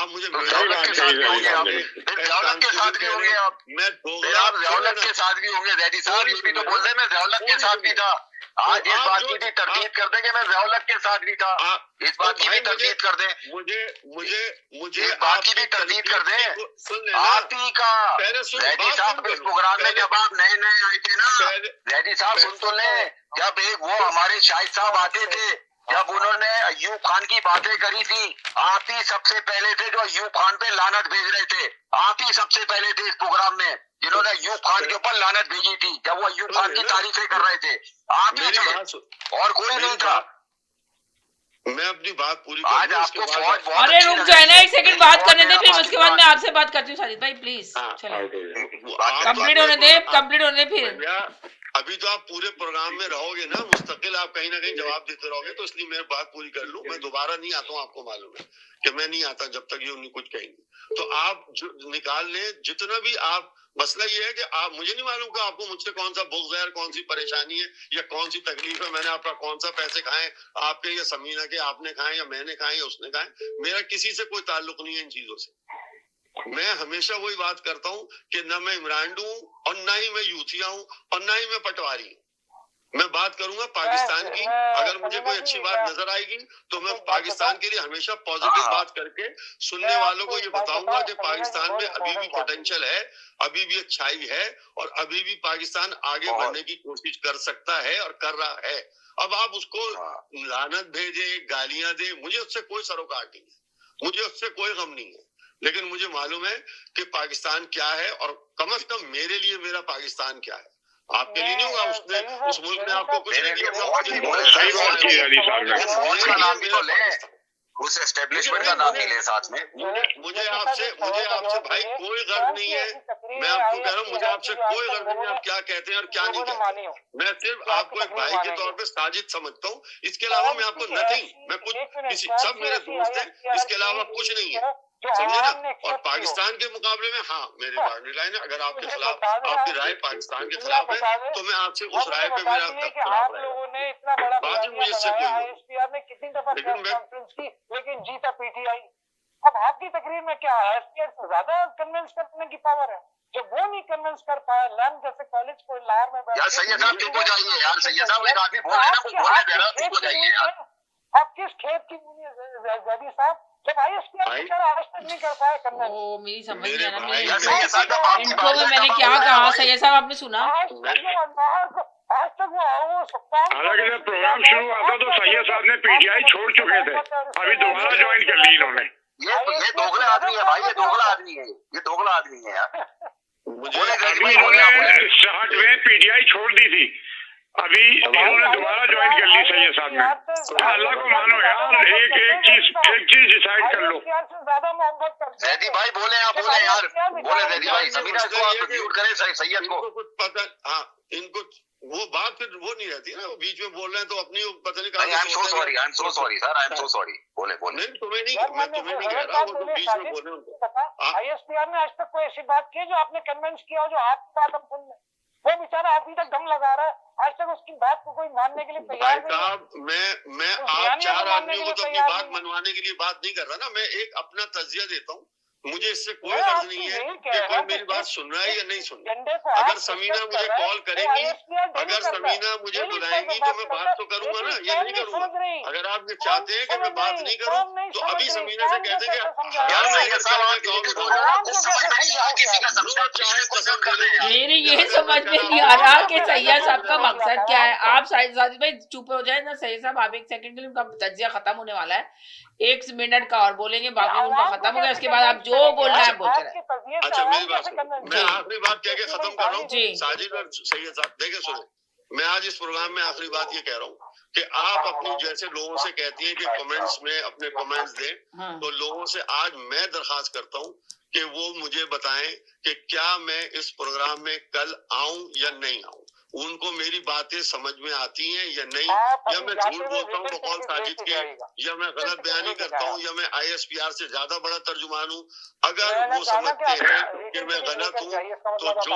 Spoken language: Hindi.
आप मुझे ज़ियाउल्हक के साथ भी होंगे, आप ज़ियाउल्हक के साथ भी होंगे, आप ज़ियाउल्हक के साथ भी होंगे। ज़ैदी साहब ये भी तो बोल रहे मैं ज़ियाउल्हक के साथ भी था। आज इस बात की भी तरदीद कर दें कि मैं ज़ियाउल्हक के साथ भी था। इस बात की भी तरदीद कर दें, मुझे इस बात की भी तरदीद कर दें। आप ही का ज़ैदी साहब इस प्रोग्राम में जब आप नए आए थे ना, ज़ैदी साहब सुन तो लें, जब एक वो हमारे शाहिद साहब आते थे, जब उन्होंने अय्यूब खान की बातें करी थी, आप ही सबसे पहले थे जो अय्यूब खान पे लानत भेज रहे थे। आप ही सबसे पहले थे इस प्रोग्राम में जिन्होंने अय्यूब खान के ऊपर लानत भेजी थी, जब वो अय्यूब खान की तारीफें कर रहे थे। आप ही थे और कोई नहीं था। मैं अपनी बात पूरी आज आपको फौज बहुत अरे रुक जाए ना, एक सेकंड बात करने दे, फिर उसके बाद मैं आपसे बात करती हूँ साजिद भाई, प्लीज कंप्लीट होने दे, कंप्लीट होने दे। फिर अभी तो आप पूरे प्रोग्राम में रहोगे ना, मुस्तकिल आप कहीं ना कहीं जवाब देते रहोगे, तो इसलिए मैं बात पूरी कर लूं। मैं दोबारा नहीं आता हूँ, आपको मालूम है कि मैं नहीं आता जब तक ये उन्हें कुछ कहेंगे। तो आप जो निकाल लें जितना भी आप, मसला ये है कि आप, मुझे नहीं मालूम कि आपको मुझसे कौन सा बुग़्ज़ है, कौन सी परेशानी है या कौन सी तकलीफ है। मैंने आपका कौन सा पैसे खाए आपके या समीना के, आपने खाए या मैंने खाए या उसने खाए। मेरा किसी से कोई ताल्लुक नहीं है इन चीजों से। मैं हमेशा वही बात करता हूँ कि न मैं इमरान हूँ और ना ही मैं यूथिया हूँ और ना ही मैं पटवारी हूँ। मैं बात करूंगा पाकिस्तान की। अगर मुझे कोई अच्छी बात नजर आएगी तो मैं पाकिस्तान के लिए हमेशा पॉजिटिव बात करके सुनने वालों को ये बताऊंगा कि पाकिस्तान में अभी भी पोटेंशियल है, अभी भी अच्छाई है और अभी भी पाकिस्तान आगे बढ़ने की कोशिश कर सकता है और कर रहा है। अब आप उसको लानत भेजे, गालियां दे, मुझे उससे कोई सरोकार नहीं है, मुझे उससे कोई गम नहीं है। लेकिन मुझे मालूम है कि पाकिस्तान क्या है और कम से कम मेरे लिए मेरा पाकिस्तान क्या है। आपके लिए नहीं होगा, उसने उस मुल्क ने आपको कुछ नहीं दिया। उस एस्टेब्लिशमेंट का नाम नहीं ले साथ में। मुझे आपसे भाई कोई गर्व नहीं है। मैं आपको कह रहा हूँ मुझे आपसे कोई गर्व नहीं है आप क्या कहते हैं और क्या नहीं कहते। मैं सिर्फ आपको एक भाई के तौर पे साजिद समझता हूँ। इसके अलावा मैं आपको नथिंग, मैं कुछ किसी, सब मेरे दोस्त हैं, इसके अलावा कुछ नहीं है, समझे ना। और पाकिस्तान के मुकाबले में हाँ मेरी बाउंड्री लाइन है। अगर आपके खिलाफ, आपकी राय पाकिस्तान के खिलाफ है तो मैं आपसे उस राय पे मेरा खिलाफ रहेगा। बाकी मुझे इससे कोई, लेकिन जीता पीटीआई। अब आपकी तकरीर में क्या है, एसपीआर से ज्यादा कन्विंस करने की पावर है। जब वो नहीं कन्विंस कर पाया, लैम जैसे कॉलेज को लाहौर में यार सैयद साहब चुप हो जाइए यार। सैयद साहब एक आदमी बोल रहे हैं ना, वो बोलने दे रहा है, चुप हो जाइए यार। आप किस खेत की ज़ैदी साहब, जब आईएसपीआर आज तक नहीं कर पाया कन्विंस। ओ मेरी समझ नहीं आ रहा, इनको मैंने क्या कहा सैयद साहब, आपने सुना? आज तक वो हालांकि जब प्रोग्राम शुरू हुआ था तो सैयद साहब ने पीटीआई छोड़ चुके थे, अभी दोबारा ज्वाइन कर ली इन्होंने। ये दोगला आदमी है भाई, ये दोगला आदमी है, ये दोगला आदमी है यार। अभी इन्होंने 60 में पीटीआई छोड़ दी थी, अभी इन्होंने दोबारा ज्वाइन कर ली सैयद साहब ने। अल्लाह को मानो यार, एक चीज डिसाइड कर लो। ज़ैदी भाई बोले, आप बोले यार, बोले ज़ैदी भाई। समीना को आप म्यूट करें सैयद को। कुछ पता, हाँ इनको वो बात फिर वो नहीं रहती ना, वो बीच में बोल रहे हैं तो अपनी पता नहीं। I am so sorry, I am so sorry sir, I am so sorry. बोले नहीं, तुम्हें नहीं, मैं तुम्हें नहीं कह रहा, वो तो बीच में बोल रहे हैं। आईएसपीआर ने आज तक कोई ऐसी बात की जो आपने कन्विंस किया हो, जो आपकी बात हम सुन लें? वो बेचारा अभी तक दम लगा रहा है, आज तक उसकी बात को कोई मानने के लिए तैयार नहीं है। मैं आप 4 आदमियों को तो अपनी बात मनवाने के लिए बात नहीं कर रहा ना, मैं एक अपना तजिया देता हूँ। मुझे इससे कोई गर्ज नहीं है कि कोई मेरी बात सुन रहा है या नहीं सुन रहा। अगर समीना मुझे कॉल करेंगी, अगर समीना मुझे बुलाएंगी तो मैं बात तो करूंगा ना, या नहीं करूंगा। अगर आप ये चाहते हैं कि मैं बात नहीं करूं तो अभी समीना से कहते हैं मेरी ये समझ में नहीं आ रहा कि सैयद साहब का मकसद क्या है। आप साजिद भाई चुप हो जाए ना सैयद साहब, आप एक सेकंड के लिए, उनका तजिया खत्म होने वाला है, 1 मिनट का और बोलेंगे, बाकी उनका खत्म हो गया, उसके बाद आप जो बोलना है बोलते रहे। अच्छा मेरी बात सुनो, मैं आखिरी बात कह के खत्म कर रहा हूँ। साजिद और सैयद साहब देखे सुने, मैं आज इस प्रोग्राम में आखिरी बात ये कह रहा हूँ कि आप अपनी जैसे लोगों से कहती हैं कि कमेंट्स में अपने कमेंट्स दें, तो लोगों से आज मैं दरखास्त करता हूँ कि वो मुझे बताएं कि क्या मैं इस प्रोग्राम में कल आऊं या नहीं आऊं। उनको मेरी बातें समझ में आती हैं या नहीं, या मैं झूठ बोलता हूँ बकौल साजिद के, या मैं गलत बयानी करता हूँ, या मैं आईएसपीआर से ज्यादा बड़ा तर्जुमान हूँ। अगर वो समझते हैं कि मैं गलत हूँ तो जो